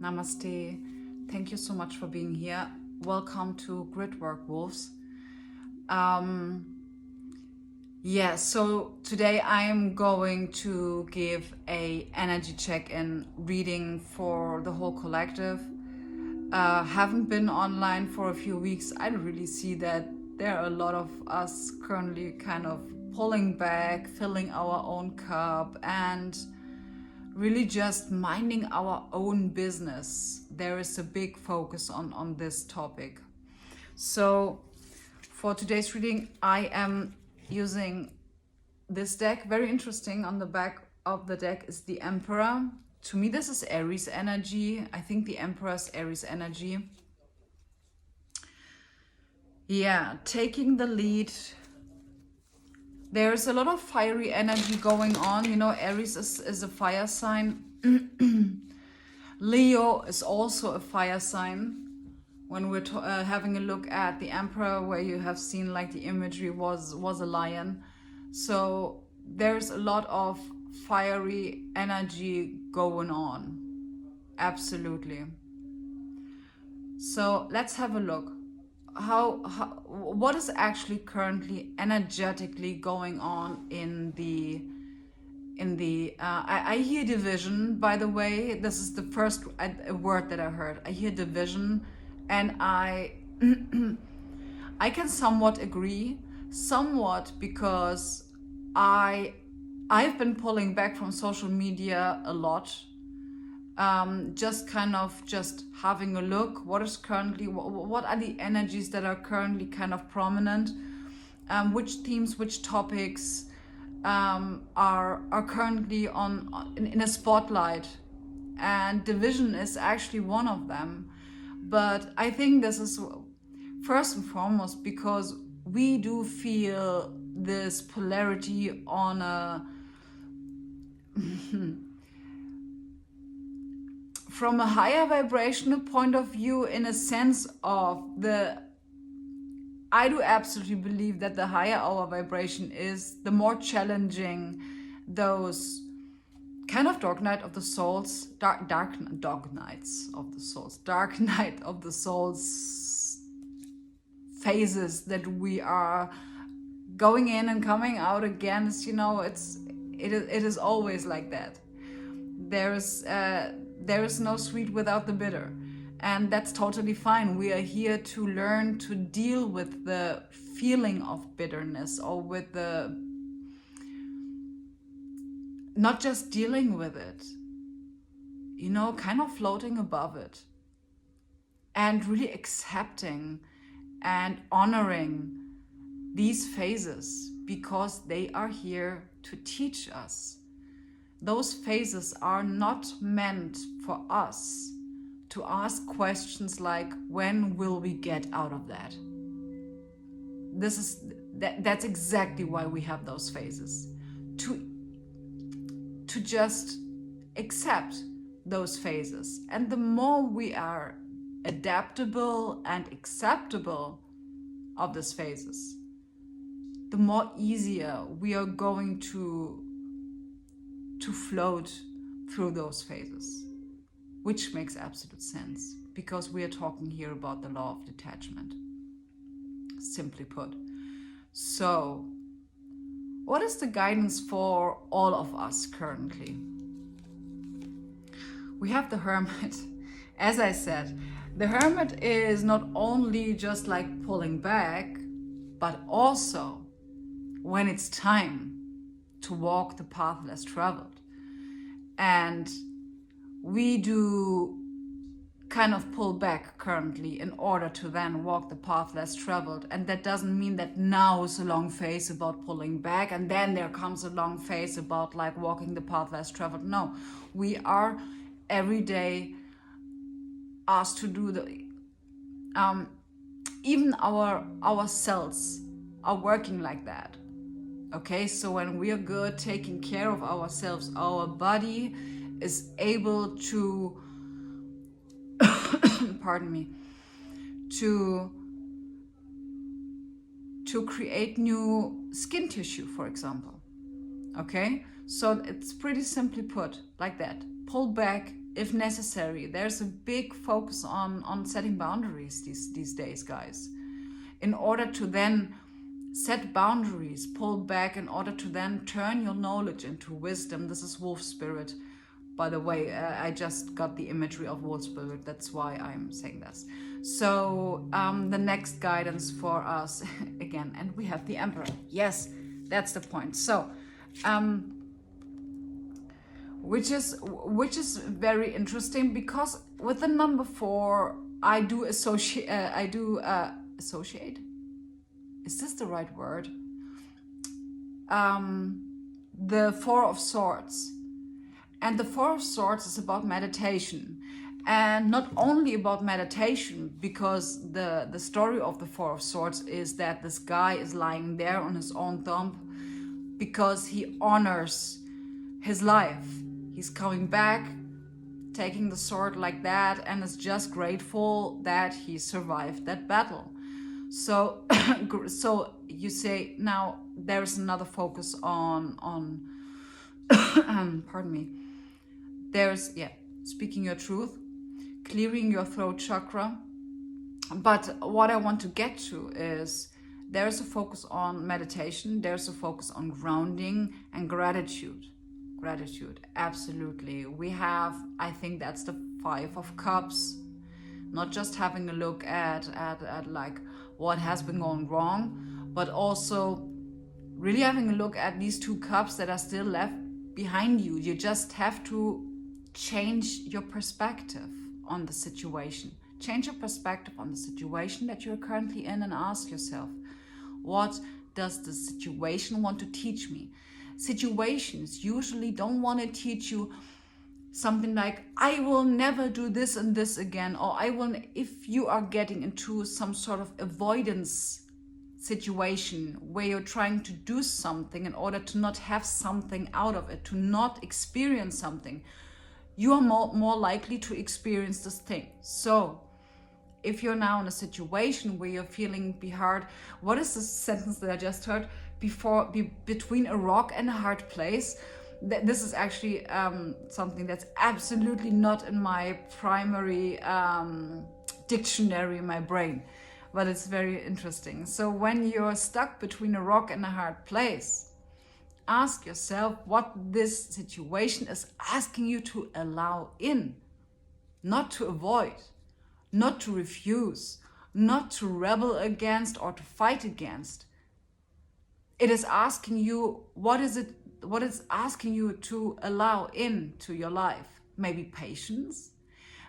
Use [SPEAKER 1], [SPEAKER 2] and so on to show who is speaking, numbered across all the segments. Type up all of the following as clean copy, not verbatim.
[SPEAKER 1] Namaste. Thank you so much for being here. Welcome to Gridwork Wolves. So today I'm going to give a energy check-in reading for the whole collective. Haven't been online for a few weeks. I really see that there are a lot of us currently kind of pulling back, filling our own cup, and really just minding our own business. There is a big focus on this topic. So for today's reading, I am using this deck. Very interesting. On the back of the deck is the Emperor. To me, this is Aries energy. I think the Emperor is Aries energy. Yeah, taking the lead. There's a lot of fiery energy going on. You know, Aries is a fire sign. Leo is also a fire sign. When we're having a look at the Emperor, where you have seen like the imagery was a lion. So there's a lot of fiery energy going on. Absolutely. So let's have a look. What is actually currently energetically going on in the I hear division, by the way. This is the first word that I heard. I hear division, and I I can somewhat agree, because I've been pulling back from social media a lot. Just having a look, what are the energies that are currently kind of prominent, which themes, which topics are currently in a spotlight, and division is actually one of them. But I think this is first and foremost because we do feel this polarity on a from a higher vibrational point of view, in a sense of I do absolutely believe that the higher our vibration is, the more challenging those kind of dark night of the souls phases that we are going in and coming out against. You know, it is always like that. There is no sweet without the bitter, and that's totally fine. We are here to learn to deal with the feeling of bitterness, or with the not just dealing with it, you know, kind of floating above it, and really accepting and honoring these phases, because they are here to teach us. Those phases are not meant for us to ask questions like, when will we get out of that? That's exactly why we have those phases. To just accept those phases. And the more we are adaptable and acceptable of these phases, the more easier we are going to float through those phases, which makes absolute sense, because we are talking here about the law of detachment, simply put. So, what is the guidance for all of us currently? We have the Hermit. As I said, the Hermit is not only just like pulling back, but also when it's time to walk the path less traveled. And we do kind of pull back currently in order to then walk the path less traveled. And that doesn't mean that now is a long phase about pulling back and then there comes a long phase about like walking the path less traveled. No, we are every day asked to do even our cells are working like that. Okay, so when we are good, taking care of ourselves, our body is able to, pardon me, to create new skin tissue, for example. Okay, so it's pretty simply put like that. Pull back, if necessary. There's a big focus on setting boundaries these days, guys. In order to then set boundaries, pull back, in order to then turn your knowledge into wisdom. This is wolf spirit. By the way, I just got the imagery of wolf spirit. That's why I'm saying this. So the next guidance for us, again, and we have the Emperor. Yes, that's the point. So, which is very interesting, because with the number 4, I do associate. Associate. Is this the right word? The 4 of Swords. And the 4 of Swords is about meditation. And not only about meditation, because the story of the 4 of Swords is that this guy is lying there on his own thumb because he honors his life. He's coming back, taking the sword like that, and is just grateful that he survived that battle. So, so you say, now there's another focus on pardon me. There's, speaking your truth, clearing your throat chakra. But what I want to get to is there's a focus on meditation, there's a focus on grounding and gratitude. Gratitude, absolutely. We have, I think that's the 5 of Cups. Not just having a look at like what has been going wrong, but also really having a look at these 2 cups that are still left behind you. You just have to change your perspective on the situation. Change your perspective on the situation that you're currently in, and ask yourself, what does the situation want to teach me? Situations usually don't want to teach you something like, I will never do this and this again, or I will, if you are getting into some sort of avoidance situation where you're trying to do something in order to not have something out of it, to not experience something, you are more likely to experience this thing. So if you're now in a situation where you're feeling hard, what is the sentence that I just heard? Between a rock and a hard place. This is actually something that's absolutely not in my primary dictionary in my brain, but it's very interesting. So when you're stuck between a rock and a hard place, ask yourself what this situation is asking you to allow in, not to avoid, not to refuse, not to rebel against or to fight against. It is asking you, what is asking you to allow into your life? Maybe patience,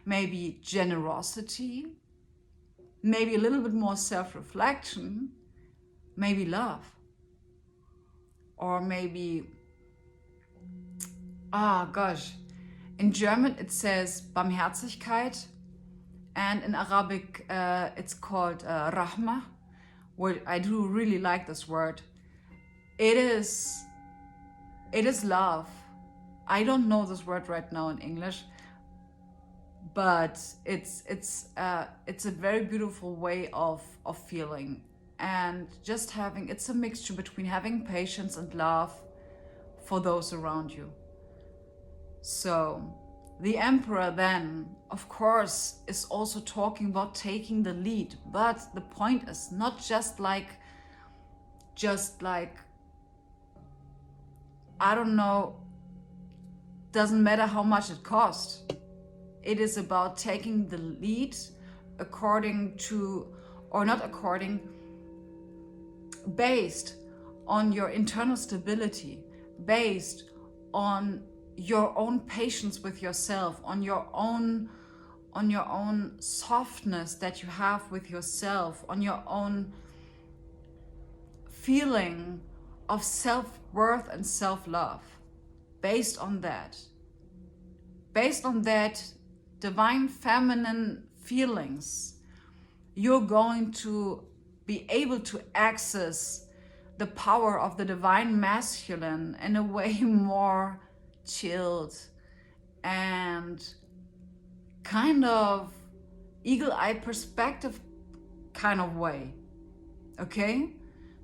[SPEAKER 1] maybe generosity, maybe a little bit more self-reflection, maybe love, or maybe, in German it says Barmherzigkeit, and in Arabic it's called Rahma, where I do really like this word. It is love. I don't know this word right now in English, but it's a very beautiful way of feeling, and just having, it's a mixture between having patience and love for those around you. So the Emperor then, of course, is also talking about taking the lead, but the point is not just like I don't know, doesn't matter how much it costs. It is about taking the lead according to, or not according, based on your internal stability, based on your own patience with yourself, on your own softness that you have with yourself, on your own feeling of self-worth and self-love. Based on that divine feminine feelings, you're going to be able to access the power of the divine masculine in a way more chilled and kind of eagle-eye perspective kind of way. Okay?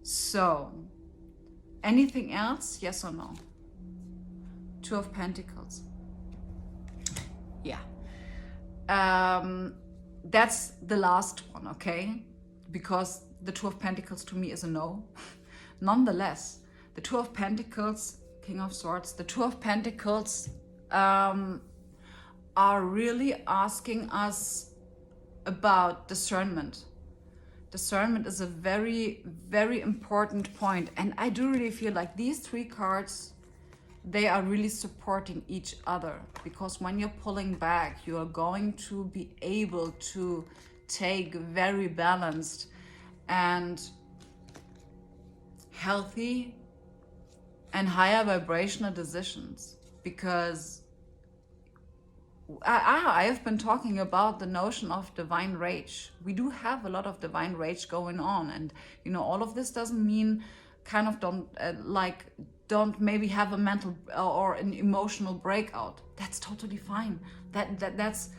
[SPEAKER 1] So, anything else? Yes or no? 2 of Pentacles. Yeah. That's the last one, okay? Because the Two of Pentacles to me is a no. Nonetheless, the Two of Pentacles, King of Swords, the Two of Pentacles are really asking us about discernment. Discernment is a very, very important point. And I do really feel like these three cards, they are really supporting each other. Because when you're pulling back, you are going to be able to take very balanced and healthy and higher vibrational decisions. Because I have been talking about the notion of divine rage. We do have a lot of divine rage going on, and you know, all of this doesn't mean kind of don't maybe have a mental or an emotional breakout. That's totally fine. That's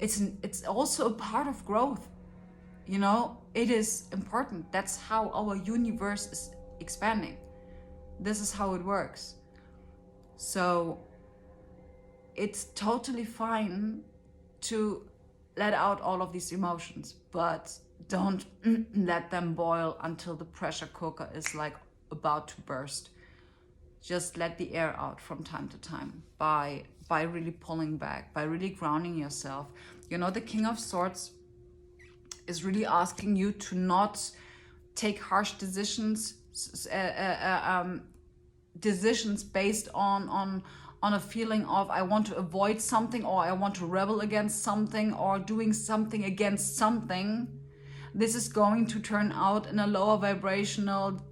[SPEAKER 1] it's also a part of growth. You know, it is important. That's how our universe is expanding. This is how it works. So it's totally fine to let out all of these emotions, but don't let them boil until the pressure cooker is like about to burst. Just let the air out from time to time by really pulling back, by really grounding yourself. You know, the King of Swords is really asking you to not take harsh decisions, decisions based on a feeling of I want to avoid something, or I want to rebel against something, or doing something against something. This is going to turn out in a lower vibrational,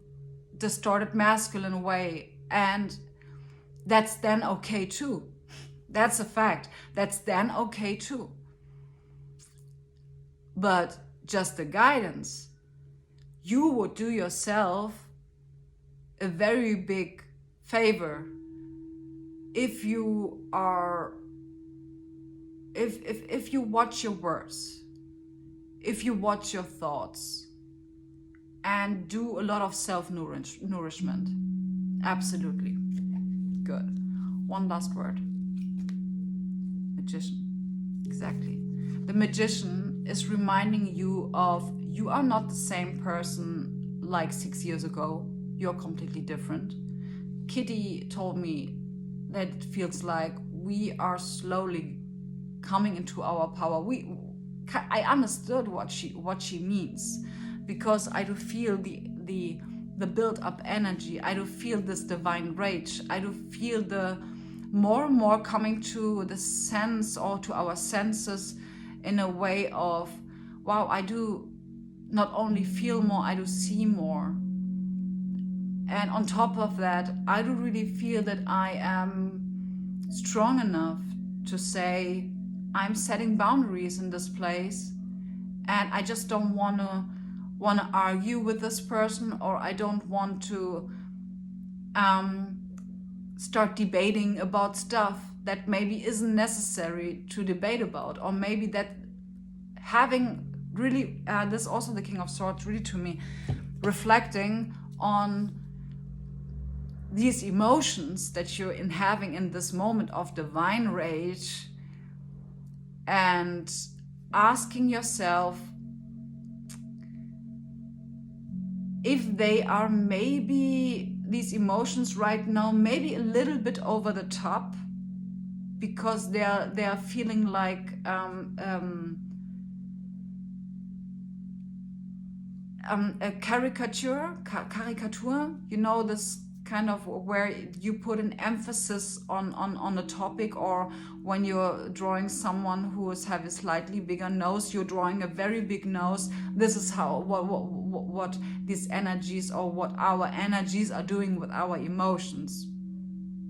[SPEAKER 1] distorted masculine way. And that's then okay too. That's a fact. That's then okay too. But just the guidance, you would do yourself a very big favor if you are, if you watch your words, if you watch your thoughts, and do a lot of self-nourishment. Absolutely. Good. One last word. Magician. Exactly. The Magician is reminding you of you are not the same person like 6 years ago. You're completely different. Kitty told me that it feels like we are slowly coming into our power. I understood what she means, because I do feel the built-up energy. I do feel this divine rage. I do feel the more and more coming to the sense, or to our senses, in a way of, wow, I do not only feel more, I do see more. And on top of that, I do really feel that I am strong enough to say, I'm setting boundaries in this place, and I just don't want to argue with this person, or I don't want to start debating about stuff that maybe isn't necessary to debate about, or maybe that having really, this is also the King of Swords really to me, reflecting on these emotions that you're having in this moment of divine rage, and asking yourself if they are maybe, these emotions right now, maybe a little bit over the top, because they are feeling like a caricature, you know, this kind of where you put an emphasis on a topic, or when you're drawing someone who has a slightly bigger nose, you're drawing a very big nose. This is how what these energies, or what our energies are doing with our emotions,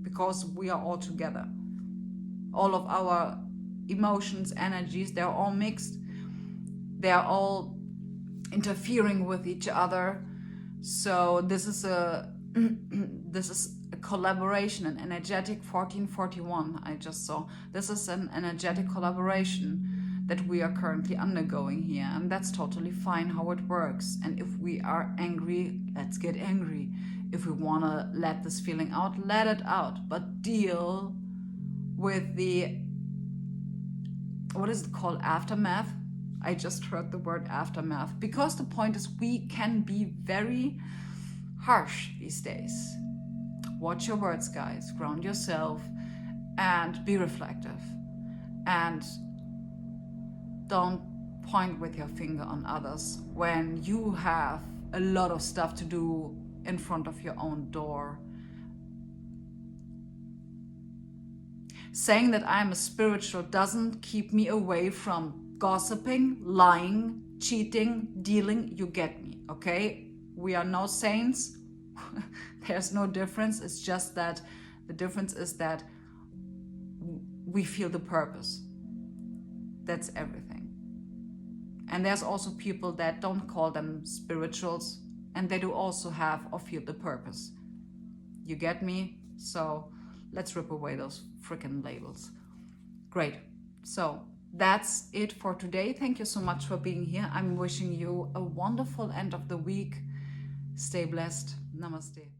[SPEAKER 1] because we are all together. All of our emotions, energies, they're all mixed. They're all interfering with each other. So this is a collaboration, an energetic 1441 I just saw. This is an energetic collaboration that we are currently undergoing here, and that's totally fine how it works. And if we are angry, let's get angry. If we want to let this feeling out, let it out, but deal with the what is it called, aftermath? I just heard the word aftermath, because the point is we can be very harsh these days. Watch your words, guys. Ground yourself and be reflective. And don't point with your finger on others when you have a lot of stuff to do in front of your own door. Saying that I'm a spiritual doesn't keep me away from gossiping, lying, cheating, dealing. You get me, okay? We are no saints. There's no difference. It's just that the difference is that we feel the purpose. That's everything. And there's also people that don't call them spirituals, and they do also have or feel the purpose. You get me? So let's rip away those freaking labels. Great. So that's it for today. Thank you so much for being here. I'm wishing you a wonderful end of the week. Stay blessed. Namaste.